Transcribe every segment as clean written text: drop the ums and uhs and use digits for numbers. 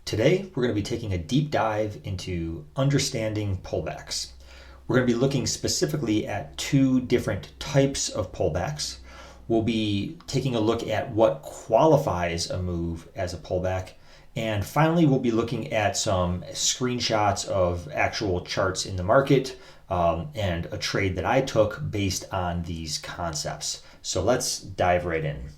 Today, we're going to be taking a deep dive into understanding pullbacks. We're going to be looking specifically at two different types of pullbacks. We'll be taking a look at what qualifies a move as a pullback. And finally, we'll be looking at some screenshots of actual charts in the market and a trade that I took based on these concepts. So let's dive right in.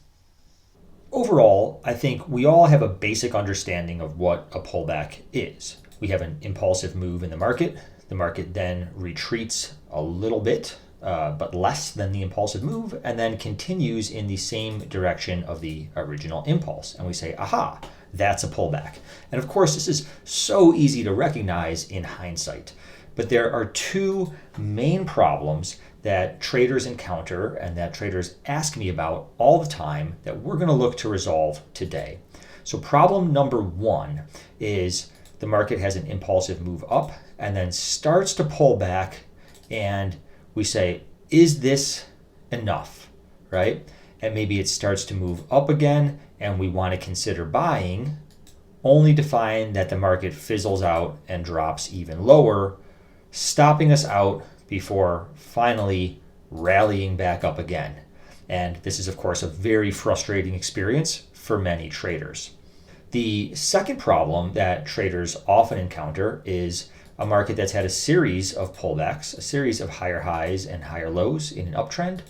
Overall, I think we all have a basic understanding of what a pullback is. We have an impulsive move in the market. The market then retreats a little bit, but less than the impulsive move, and then continues in the same direction of the original impulse. And we say, aha, that's a pullback. And of course, this is so easy to recognize in hindsight. But there are two main problems that traders encounter and that traders ask me about all the time that we're going to look to resolve today. So problem number one is the market has an impulsive move up and then starts to pull back, and we say, is this enough, right? And maybe it starts to move up again and we want to consider buying, only to find that the market fizzles out and drops even lower, stopping us out before finally rallying back up again. And this is, of course, a very frustrating experience for many traders. The second problem that traders often encounter is a market that's had a series of pullbacks, a series of higher highs and higher lows in an uptrend,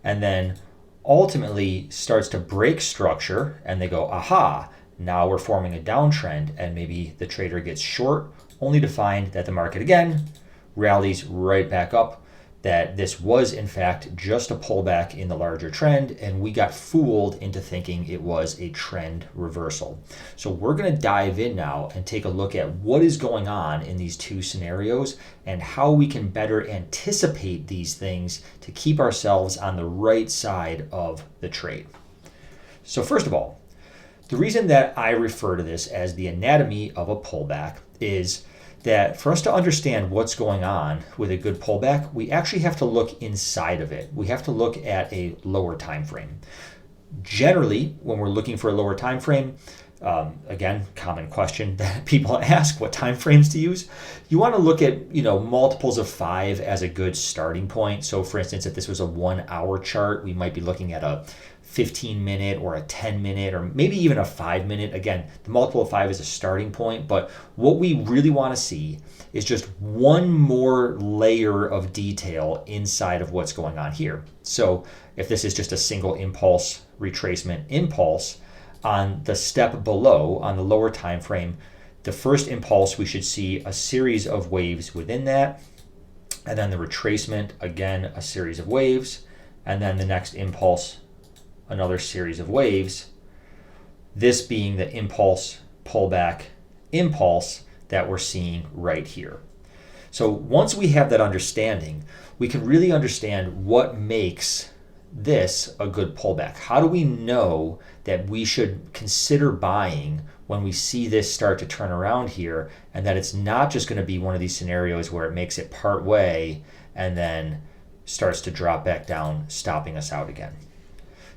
and then ultimately starts to break structure, and they go, aha, now we're forming a downtrend, and maybe the trader gets short, only to find that the market again rallies right back up, that this was in fact just a pullback in the larger trend, and we got fooled into thinking it was a trend reversal. So we're going to dive in now and take a look at what is going on in these two scenarios and how we can better anticipate these things to keep ourselves on the right side of the trade. So first of all, the reason that I refer to this as the anatomy of a pullback is that for us to understand what's going on with a good pullback, we actually have to look inside of it. We have to look at a lower time frame. Generally, when we're looking for a lower time frame, again, common question that people ask, what time frames to use. You want to look at, multiples of 5 as a good starting point. So for instance, if this was a 1 hour chart, we might be looking at a 15-minute or a 10-minute or maybe even a 5-minute. Again, the multiple of 5 is a starting point, but what we really want to see is just one more layer of detail inside of what's going on here. So if this is just a single impulse, retracement impulse, on the step below, on the lower time frame, the first impulse, we should see a series of waves within that, and then the retracement, again, a series of waves, and then the next impulse, another series of waves, this being the impulse, pullback, impulse that we're seeing right here. So once we have that understanding, we can really understand what makes this a good pullback. How do we know that we should consider buying when we see this start to turn around here, and that it's not just going to be one of these scenarios where it makes it part way and then starts to drop back down, stopping us out again?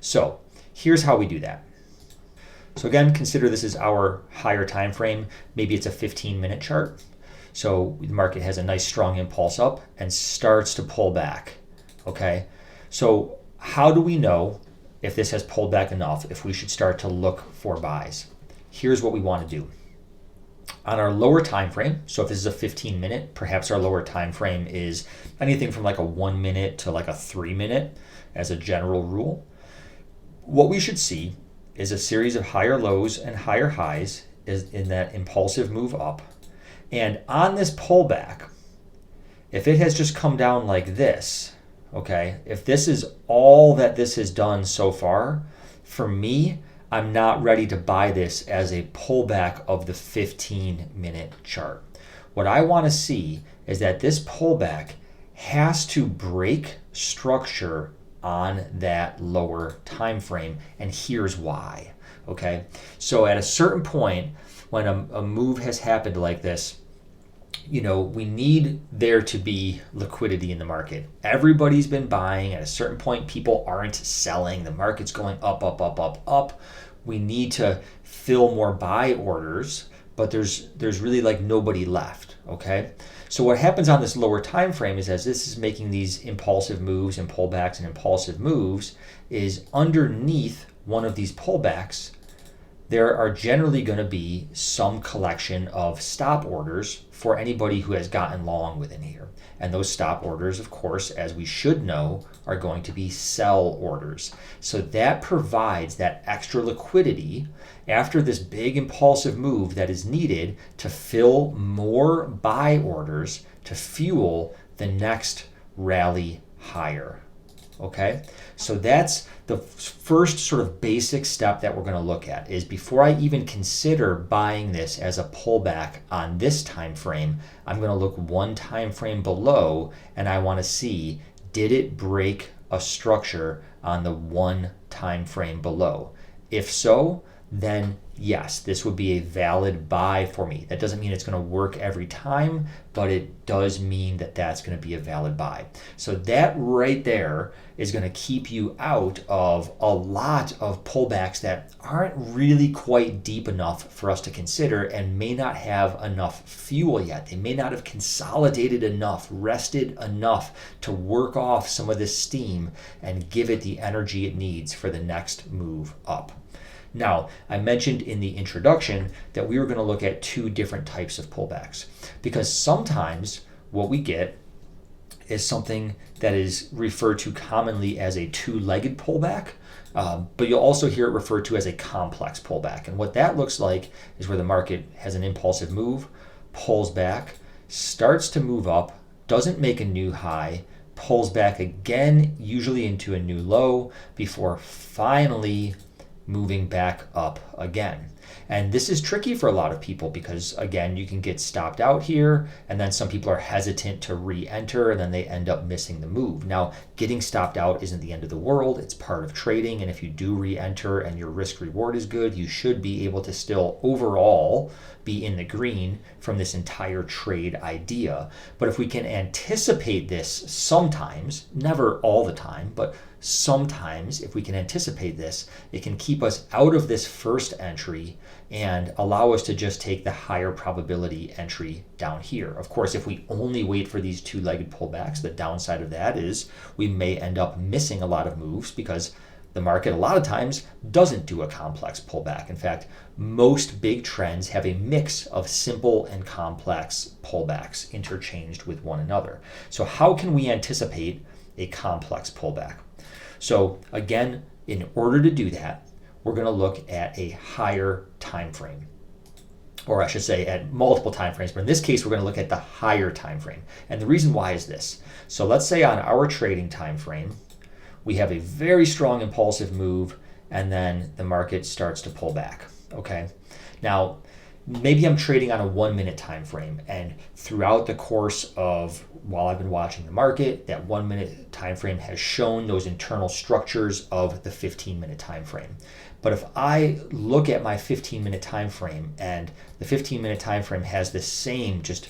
So here's how we do that. So again, consider this is our higher time frame. Maybe it's a 15-minute chart. So the market has a nice strong impulse up and starts to pull back. Okay, so how do we know if this has pulled back enough, if we should start to look for buys? Here's what we want to do. On our lower time frame, so if this is a 15-minute, perhaps our lower time frame is anything from like a 1 minute to like a 3 minute as a general rule. What we should see is a series of higher lows and higher highs is in that impulsive move up. And on this pullback, if it has just come down like this, okay, if this is all that this has done so far, for me, I'm not ready to buy this as a pullback of the 15-minute chart. What I want to see is that this pullback has to break structure on that lower time frame, and here's why. Okay, so at a certain point when a move has happened like this, we need there to be liquidity in the market. Everybody's been buying. At a certain point, people aren't selling. The market's going up, up, up, up, up. We need to fill more buy orders but there's really like nobody left, okay? So what happens on this lower time frame is, as this is making these impulsive moves and pullbacks and impulsive moves, is underneath one of these pullbacks, there are generally going to be some collection of stop orders for anybody who has gotten long within here. And those stop orders, of course, as we should know, are going to be sell orders. So that provides that extra liquidity after this big impulsive move that is needed to fill more buy orders to fuel the next rally higher. Okay, so that's the first sort of basic step that we're going to look at, is before I even consider buying this as a pullback on this time frame, I'm going to look one time frame below and I want to see, did it break a structure on the one time frame below? If so, then yes, this would be a valid buy for me. That doesn't mean it's going to work every time, but it does mean that that's going to be a valid buy. So that right there is going to keep you out of a lot of pullbacks that aren't really quite deep enough for us to consider and may not have enough fuel yet. They may not have consolidated enough, rested enough to work off some of this steam and give it the energy it needs for the next move up. Now, I mentioned in the introduction that we were going to look at two different types of pullbacks, because sometimes what we get is something that is referred to commonly as a two-legged pullback, but you'll also hear it referred to as a complex pullback. And what that looks like is where the market has an impulsive move, pulls back, starts to move up, doesn't make a new high, pulls back again, usually into a new low, before finally moving back up again. And this is tricky for a lot of people because, again, you can get stopped out here, and then some people are hesitant to re-enter, and then they end up missing the move. Now, getting stopped out isn't the end of the world. It's part of trading, and if you do re-enter and your risk reward is good, you should be able to still overall be in the green from this entire trade idea. But if we can anticipate this sometimes, never all the time, but sometimes if we can anticipate this, it can keep us out of this first entry and allow us to just take the higher probability entry down here. Of course, if we only wait for these two-legged pullbacks, the downside of that is we may end up missing a lot of moves because the market a lot of times doesn't do a complex pullback. In fact, most big trends have a mix of simple and complex pullbacks interchanged with one another. So how can we anticipate a complex pullback? So again, in order to do that, we're going to look at a higher time frame, or I should say at multiple time frames, but in this case, we're going to look at the higher time frame. And the reason why is this. So let's say on our trading time frame, we have a very strong impulsive move, and then the market starts to pull back. Okay. Now, maybe I'm trading on a 1 minute time frame, and throughout the course of while I've been watching the market, that 1 minute time frame has shown those internal structures of the 15-minute time frame. But if I look at my 15-minute time frame and the 15-minute time frame has the same just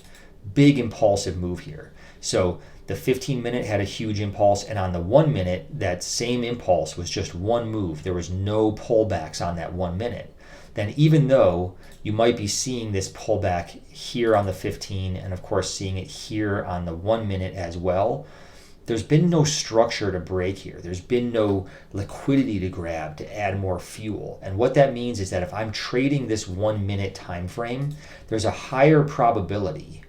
big impulsive move here. So the 15-minute had a huge impulse, and on the 1 minute, that same impulse was just one move. There was no pullbacks on that 1 minute. Then even though you might be seeing this pullback here on the 15 and of course seeing it here on the 1 minute as well, there's been no structure to break here. There's been no liquidity to grab to add more fuel. And what that means is that if I'm trading this 1 minute time frame, there's a higher probability.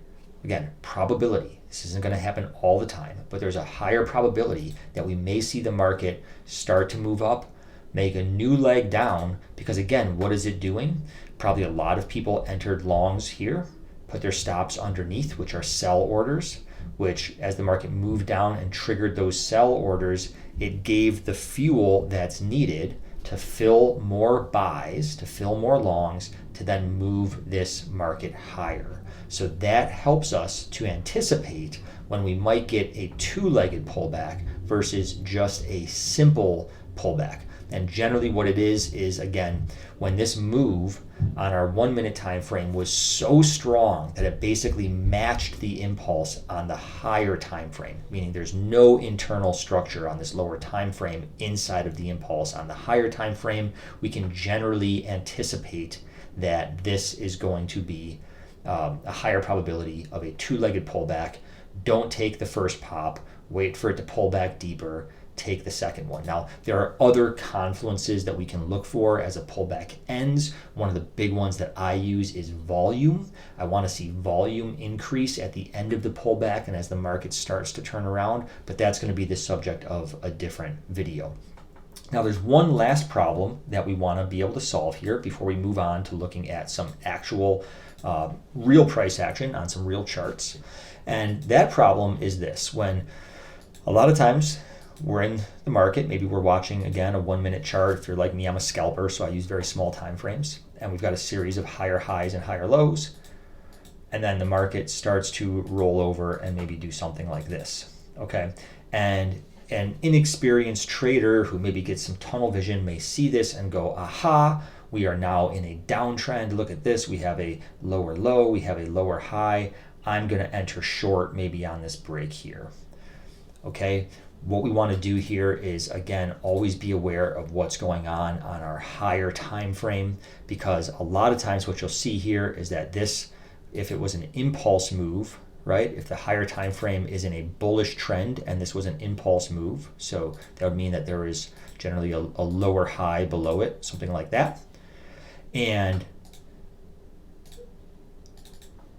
Again, probability. This isn't going to happen all the time, but there's a higher probability that we may see the market start to move up, make a new leg down, because again, what is it doing? Probably a lot of people entered longs here, put their stops underneath, which are sell orders, which as the market moved down and triggered those sell orders, it gave the fuel that's needed to fill more buys, to fill more longs, to then move this market higher. So that helps us to anticipate when we might get a two-legged pullback versus just a simple pullback. And generally what it is again, when this move on our 1 minute time frame was so strong that it basically matched the impulse on the higher time frame, meaning there's no internal structure on this lower time frame inside of the impulse on the higher time frame, we can generally anticipate that this is going to be a higher probability of a two-legged pullback. Don't take the first pop, wait for it to pull back deeper, take the second one. Now, there are other confluences that we can look for as a pullback ends. One of the big ones that I use is volume. I want to see volume increase at the end of the pullback and as the market starts to turn around, but that's going to be the subject of a different video. Now, there's one last problem that we want to be able to solve here before we move on to looking at some actual real price action on some real charts. And that problem is this: when a lot of times we're in the market, maybe we're watching, again, a 1 minute chart. If you're like me, I'm a scalper, so I use very small time frames. And we've got a series of higher highs and higher lows. And then the market starts to roll over and maybe do something like this, okay? And an inexperienced trader who maybe gets some tunnel vision may see this and go, aha, we are now in a downtrend. Look at this. We have a lower low. We have a lower high. I'm going to enter short maybe on this break here, okay? What we want to do here is, again, always be aware of what's going on our higher time frame, because a lot of times what you'll see here is that this, if it was an impulse move, right? If the higher time frame is in a bullish trend and this was an impulse move, so that would mean that there is generally a lower high below it, something like that. And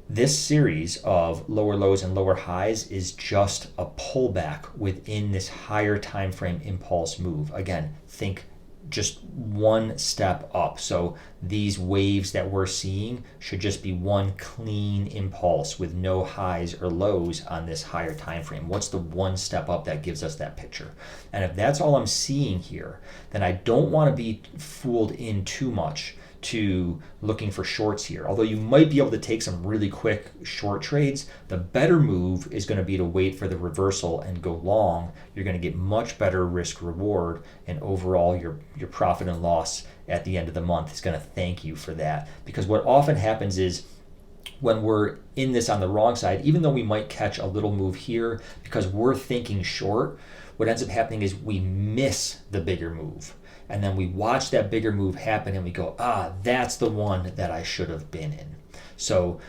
this series of lower lows and lower highs is just a pullback within this higher time frame impulse move. Again, think just one step up. So these waves that we're seeing should just be one clean impulse with no highs or lows on this higher time frame. What's the one step up that gives us that picture? And if that's all I'm seeing here, then I don't want to be fooled in too much to looking for shorts here. Although you might be able to take some really quick short trades, the better move is going to be to wait for the reversal and go long. You're going to get much better risk reward, and overall your profit and loss at the end of the month is going to thank you for that. Because what often happens is, when we're in this on the wrong side, even though we might catch a little move here because we're thinking short, what ends up happening is we miss the bigger move. And then we watch that bigger move happen and we go, that's the one that I should have been in. So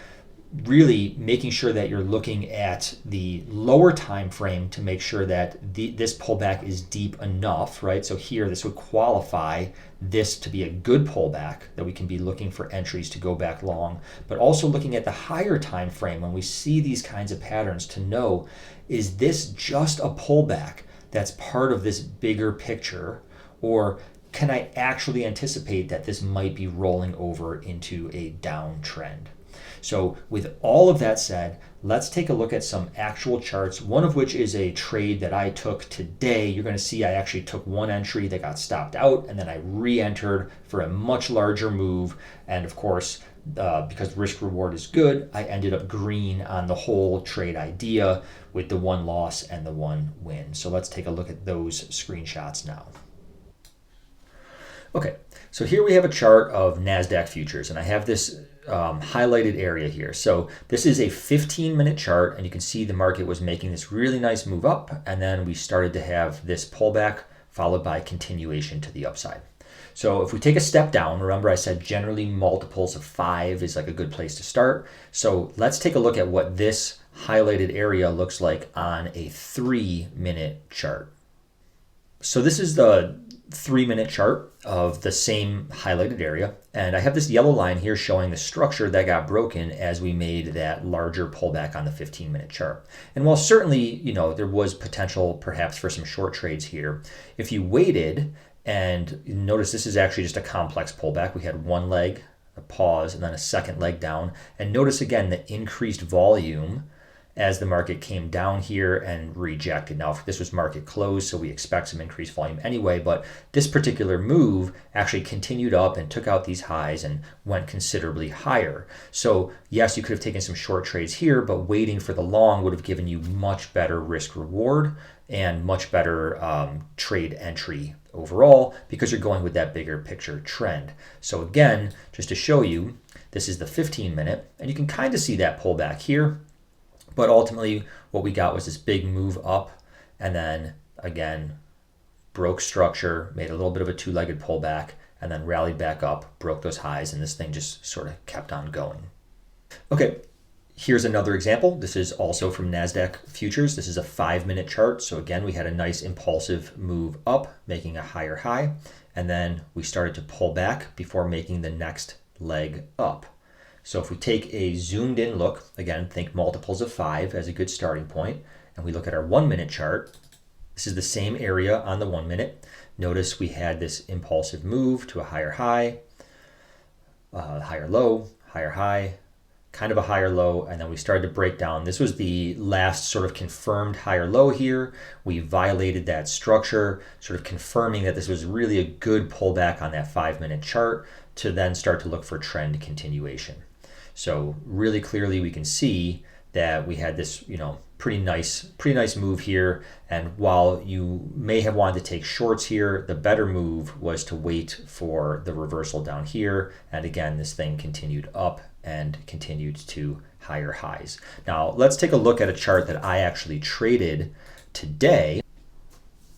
really making sure that you're looking at the lower time frame to make sure that this pullback is deep enough, right? So here, this would qualify this to be a good pullback that we can be looking for entries to go back long, but also looking at the higher time frame when we see these kinds of patterns to know, is this just a pullback that's part of this bigger picture, or can I actually anticipate that this might be rolling over into a downtrend? So with all of that said, let's take a look at some actual charts, one of which is a trade that I took today. You're going to see I actually took one entry that got stopped out, and then I re-entered for a much larger move. And of course, because risk reward is good, I ended up green on the whole trade idea with the one loss and the one win. So let's take a look at those screenshots now. Okay, so here we have a chart of Nasdaq futures, and I have this highlighted area here. So this is a 15-minute chart, and you can see the market was making this really nice move up, and then we started to have this pullback followed by continuation to the upside. So if we take a step down, remember I said generally multiples of 5 is like a good place to start. So let's take a look at what this highlighted area looks like on a 3-minute chart. So this is the 3-minute chart of the same highlighted area, and I have this yellow line here showing the structure that got broken as we made that larger pullback on the 15-minute chart. And while certainly, there was potential perhaps for some short trades here, if you waited, and notice this is actually just a complex pullback. We had one leg, a pause, and then a second leg down, and notice again the increased volume as the market came down here and rejected. Now, this was market close, so we expect some increased volume anyway, but this particular move actually continued up and took out these highs and went considerably higher. So yes, you could have taken some short trades here, but waiting for the long would have given you much better risk reward and much better trade entry overall, because you're going with that bigger picture trend. So again, just to show you, this is the 15-minute, and you can kind of see that pullback here. But ultimately, what we got was this big move up, and then again, broke structure, made a little bit of a two-legged pullback, and then rallied back up, broke those highs, and this thing just sort of kept on going. Okay, here's another example. This is also from Nasdaq futures. This is a 5-minute chart. So again, we had a nice impulsive move up, making a higher high, and then we started to pull back before making the next leg up. So if we take a zoomed in look, again, think multiples of 5 as a good starting point, and we look at our 1-minute chart, this is the same area on the 1 minute. Notice we had this impulsive move to a higher high, higher low, higher high, kind of a higher low, and then we started to break down. This was the last sort of confirmed higher low here. We violated that structure, sort of confirming that this was really a good pullback on that 5-minute chart to then start to look for trend continuation. So really clearly we can see that we had this, pretty nice move here. And while you may have wanted to take shorts here, the better move was to wait for the reversal down here. And again, this thing continued up and continued to higher highs. Now let's take a look at a chart that I actually traded today.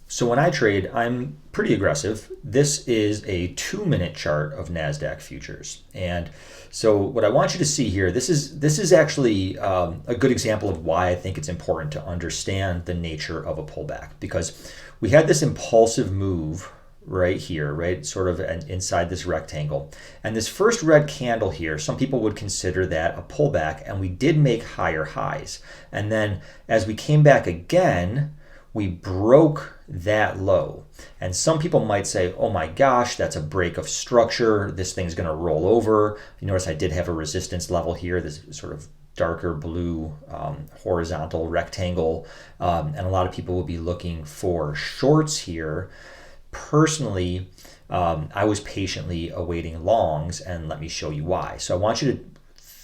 So when I trade, I'm pretty aggressive. This is a 2-minute chart of Nasdaq futures. And so what I want you to see here, this is actually a good example of why I think it's important to understand the nature of a pullback, because we had this impulsive move right here, right, sort of inside this rectangle. And this first red candle here, some people would consider that a pullback, and we did make higher highs. And then as we came back again, we broke that low. And some people might say, oh my gosh, that's a break of structure. This thing's going to roll over. You notice I did have a resistance level here, this sort of darker blue horizontal rectangle. And a lot of people will be looking for shorts here. Personally, I was patiently awaiting longs, and let me show you why. So I want you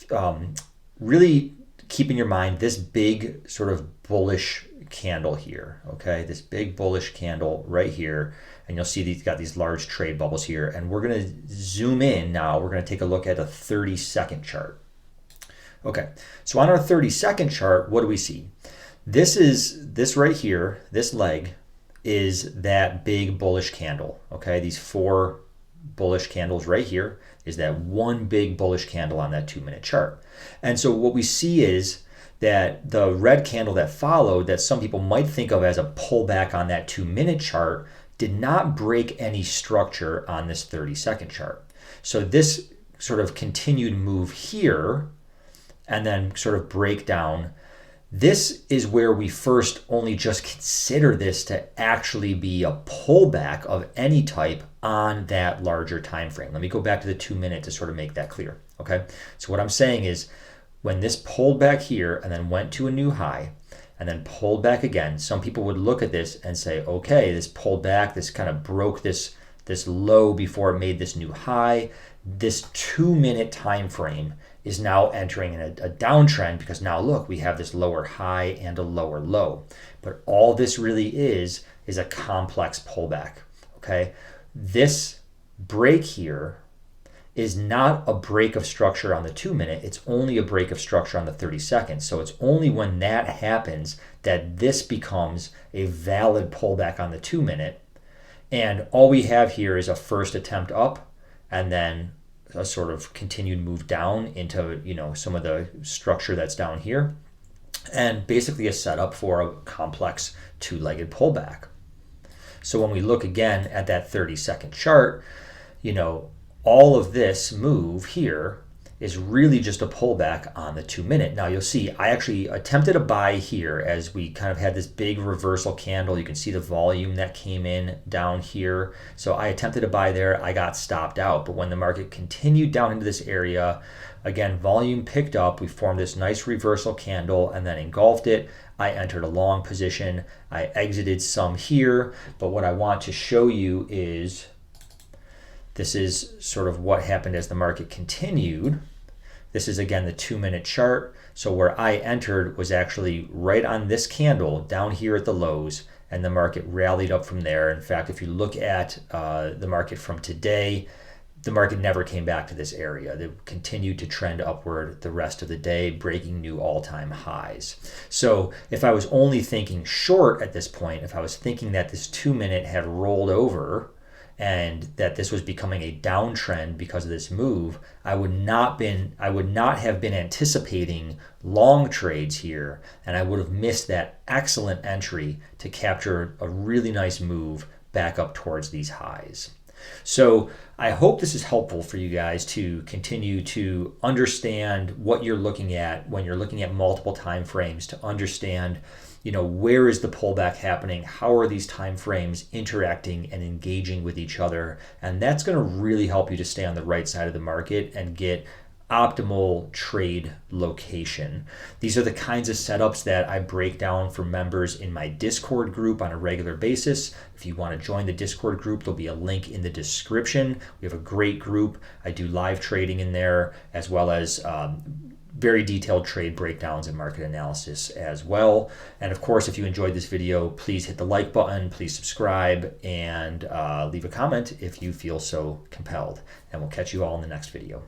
to really keep in your mind this big sort of bullish candle here, okay? This big bullish candle right here, and you'll see got these large trade bubbles here. And we're going to zoom in now. We're going to take a look at a 30-second chart. Okay, so on our 30-second chart, what do we see? This right here, this leg, is that big bullish candle, okay? These 4 bullish candles right here is that one big bullish candle on that 2-minute chart. And so what we see is that the red candle that followed, that some people might think of as a pullback on that 2-minute chart, did not break any structure on this 30-second chart. So this sort of continued move here and then sort of break down. This is where we first only just consider this to actually be a pullback of any type on that larger time frame. Let me go back to the 2-minute to sort of make that clear, okay? So what I'm saying is when this pulled back here and then went to a new high and then pulled back again, some people would look at this and say, okay, this pulled back, this kind of broke this low before it made this new high. This 2-minute time frame is now entering in a downtrend, because now look, we have this lower high and a lower low. But all this really is a complex pullback, okay? This break here is not a break of structure on the 2-minute, it's only a break of structure on the 30-second. So it's only when that happens that this becomes a valid pullback on the 2-minute. And all we have here is a first attempt up and then a sort of continued move down into, some of the structure that's down here, and basically a setup for a complex 2-legged pullback. So when we look again at that 30-second chart, all of this move here is really just a pullback on the 2-minute. Now you'll see I actually attempted a buy here as we kind of had this big reversal candle. You can see the volume that came in down here. So I attempted a buy there. I got stopped out. But when the market continued down into this area, again, volume picked up. We formed this nice reversal candle and then engulfed it. I entered a long position. I exited some here. But what I want to show you is this is sort of what happened as the market continued. This is again the 2-minute chart. So where I entered was actually right on this candle down here at the lows, and the market rallied up from there. In fact, if you look at the market from today, the market never came back to this area. They continued to trend upward the rest of the day, breaking new all-time highs. So if I was only thinking short at this point, if I was thinking that this 2-minute had rolled over and that this was becoming a downtrend because of this move, I would not have been anticipating long trades here, and I would have missed that excellent entry to capture a really nice move back up towards these highs. So I hope this is helpful for you guys to continue to understand what you're looking at when you're looking at multiple time frames, to understand, where is the pullback happening? How are these time frames interacting and engaging with each other? And that's going to really help you to stay on the right side of the market and get optimal trade location. These are the kinds of setups that I break down for members in my Discord group on a regular basis. If you want to join the Discord group, there'll be a link in the description. We have a great group. I do live trading in there, as well as very detailed trade breakdowns and market analysis as well. And of course, if you enjoyed this video, please hit the like button, please subscribe, and leave a comment if you feel so compelled. And we'll catch you all in the next video.